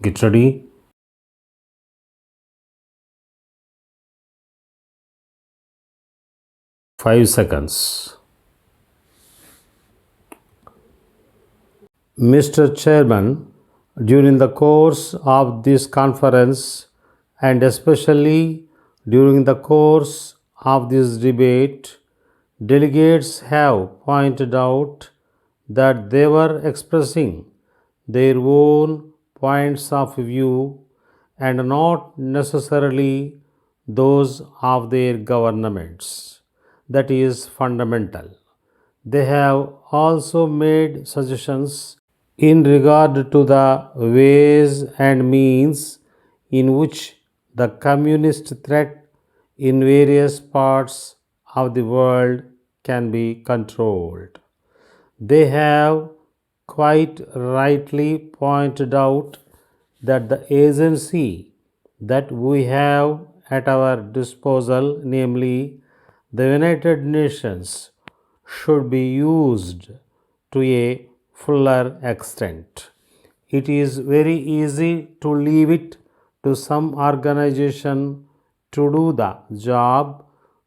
Get ready. Five seconds. Mr. Chairman, during the course of this conference and especially during the course of this debate, delegates have pointed out that they were expressing their own points of view and not necessarily those of their governments. That is fundamental. They have also made suggestions in regard to the ways and means in which the communist threat in various parts of the world can be controlled. They have quite rightly pointed out that the agency that we have at our disposal, namely the United Nations, should be used to a fuller extent. It is very easy to leave it to some organization to do the job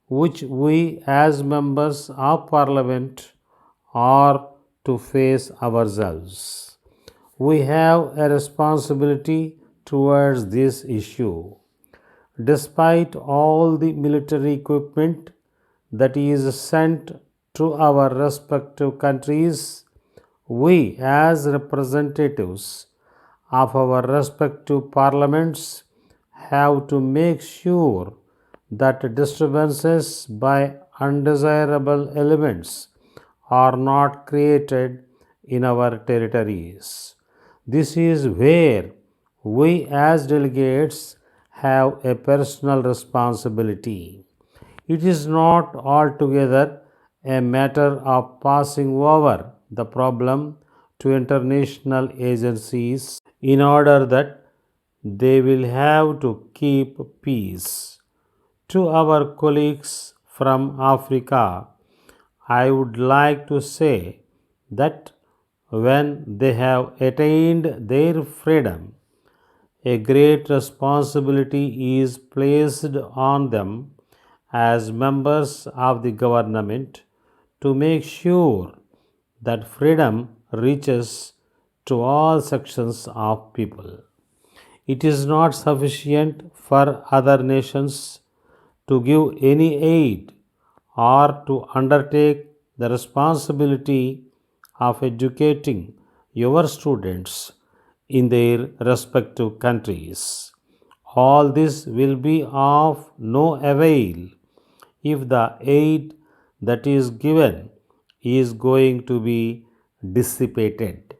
which we as members of parliament are to face ourselves. We have a responsibility towards this issue. Despite all the military equipment that is sent to our respective countries, we as representatives of our respective parliaments have to make sure that disturbances by undesirable elements are not created in our territories. This is where we as delegates have a personal responsibility. It is not altogether a matter of passing over the problem to international agencies in order that they will have to keep peace. To our colleagues from Africa, I would like to say that when they have attained their freedom, a great responsibility is placed on them as members of the government to make sure that freedom reaches to all sections of people. It is not sufficient for other nations to give any aid or to undertake the responsibility of educating your students in their respective countries. All this will be of no avail if the aid that is given is going to be dissipated.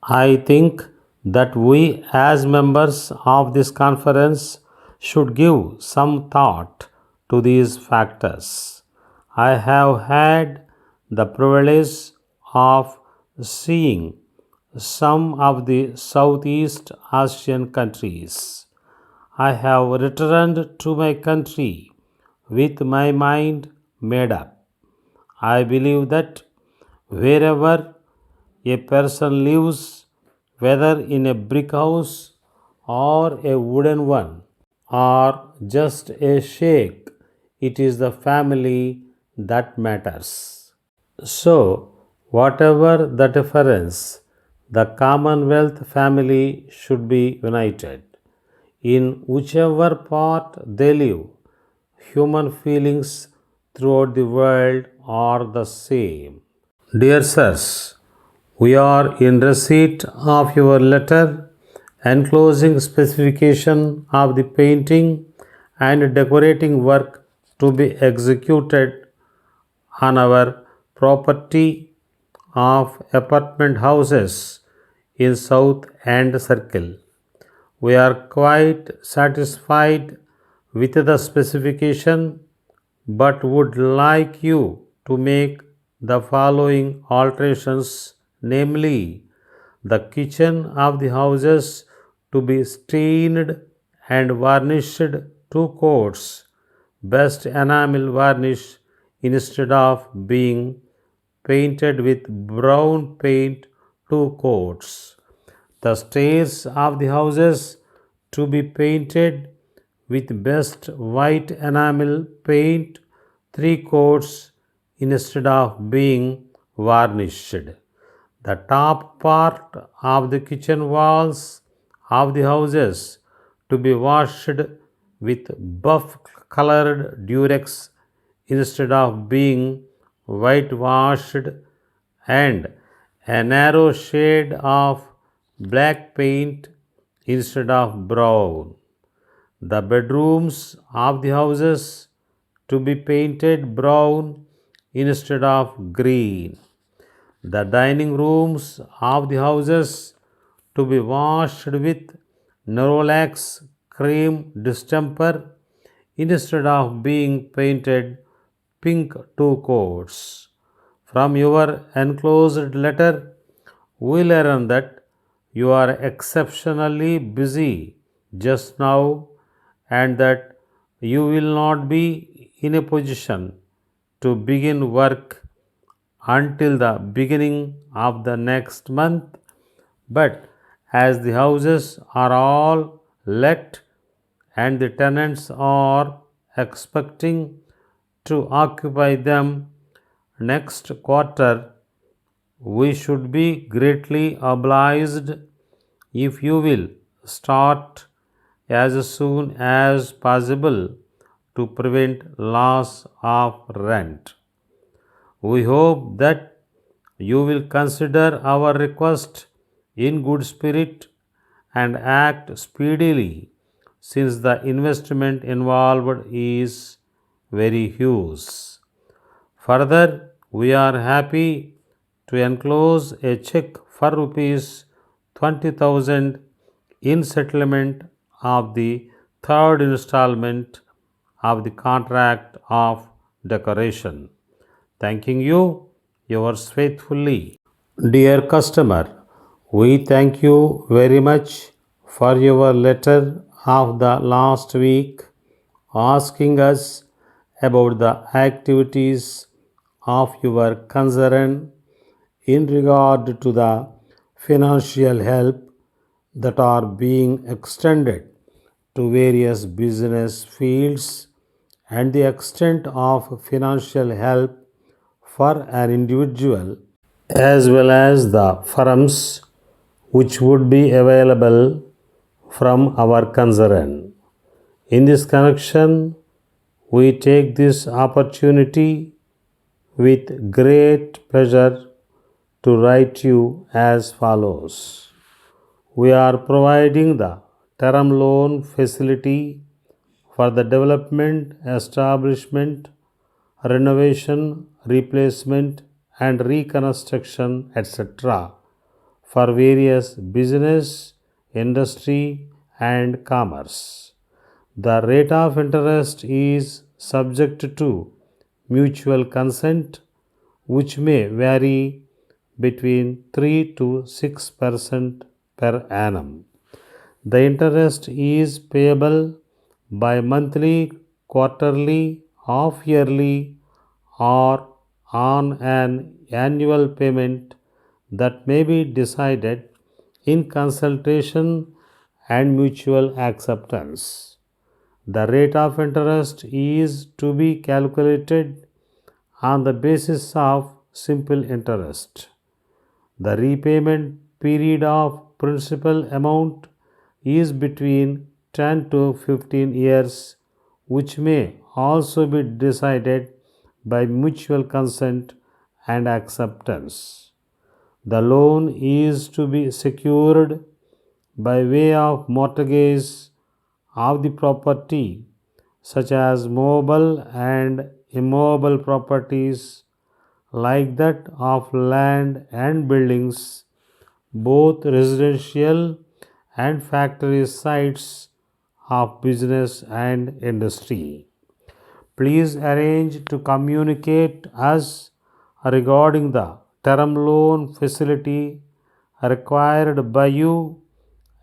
I think that we, as members of this conference, should give some thought to these factors. I have had the privilege of seeing some of the Southeast Asian countries. I have returned to my country with my mind made up. I believe that wherever a person lives, whether in a brick house or a wooden one, or just a shake, it is the family that matters. So, whatever the difference, the Commonwealth family should be united. In whichever part they live, human feelings throughout the world are the same. Dear sirs, we are in receipt of your letter enclosing specification of the painting and decorating work to be executed on our property of apartment houses in South End Circle. We are quite satisfied with the specification but would like you to make the following alterations, namely the kitchen of the houses to be stained and varnished 2 coats, best enamel varnish instead of being painted with brown paint 2 coats. The stairs of the houses to be painted with best white enamel paint 3 coats instead of being varnished. The top part of the kitchen walls of the houses to be washed with buff colored durex instead of being whitewashed, and a narrow shade of black paint instead of brown. The bedrooms of the houses to be painted brown instead of green. The dining rooms of the houses to be washed with Nerolax cream distemper instead of being painted pink 2 coats. From your enclosed letter, we learn that you are exceptionally busy just now and that you will not be in a position to begin work until the beginning of the next month. But as the houses are all let and the tenants are expecting to occupy them next quarter, we should be greatly obliged if you will start as soon as possible to prevent loss of rent. We hope that you will consider our request in good spirit and act speedily, since the investment involved is very huge. Further, we are happy to enclose a check for rupees 20,000 in settlement of the third installment of the contract of decoration. Thanking you, yours faithfully. Dear customer, we thank you very much for your letter of the last week asking us about the activities of your concern in regard to the financial help that are being extended to various business fields and the extent of financial help for an individual as well as the firms which would be available from our concern. In this connection, we take this opportunity with great pleasure to write you as follows. We are providing the term loan facility for the development, establishment, renovation, replacement, and reconstruction, etc., for various business, industry, and commerce. The rate of interest is subject to mutual consent, which may vary between 3 to 6% per annum. The interest is payable by monthly, quarterly, half yearly, or on an annual payment that may be decided in consultation and mutual acceptance. The rate of interest is to be calculated on the basis of simple interest. The repayment period of principal amount is between 10 to 15 years, which may also be decided by mutual consent and acceptance. The loan is to be secured by way of mortgage of the property, such as mobile and immobile properties, like that of land and buildings, both residential and factory sites of business and industry. Please arrange to communicate us regarding the term loan facility required by you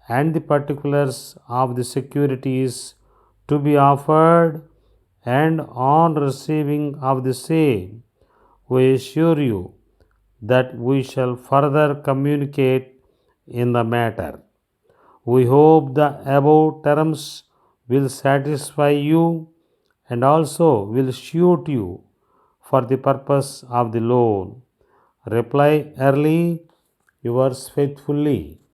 and the particulars of the securities to be offered, and on receiving of the same, we assure you that we shall further communicate in the matter. We hope the above terms will satisfy you and also will suit you for the purpose of the loan. Reply early. Yours faithfully.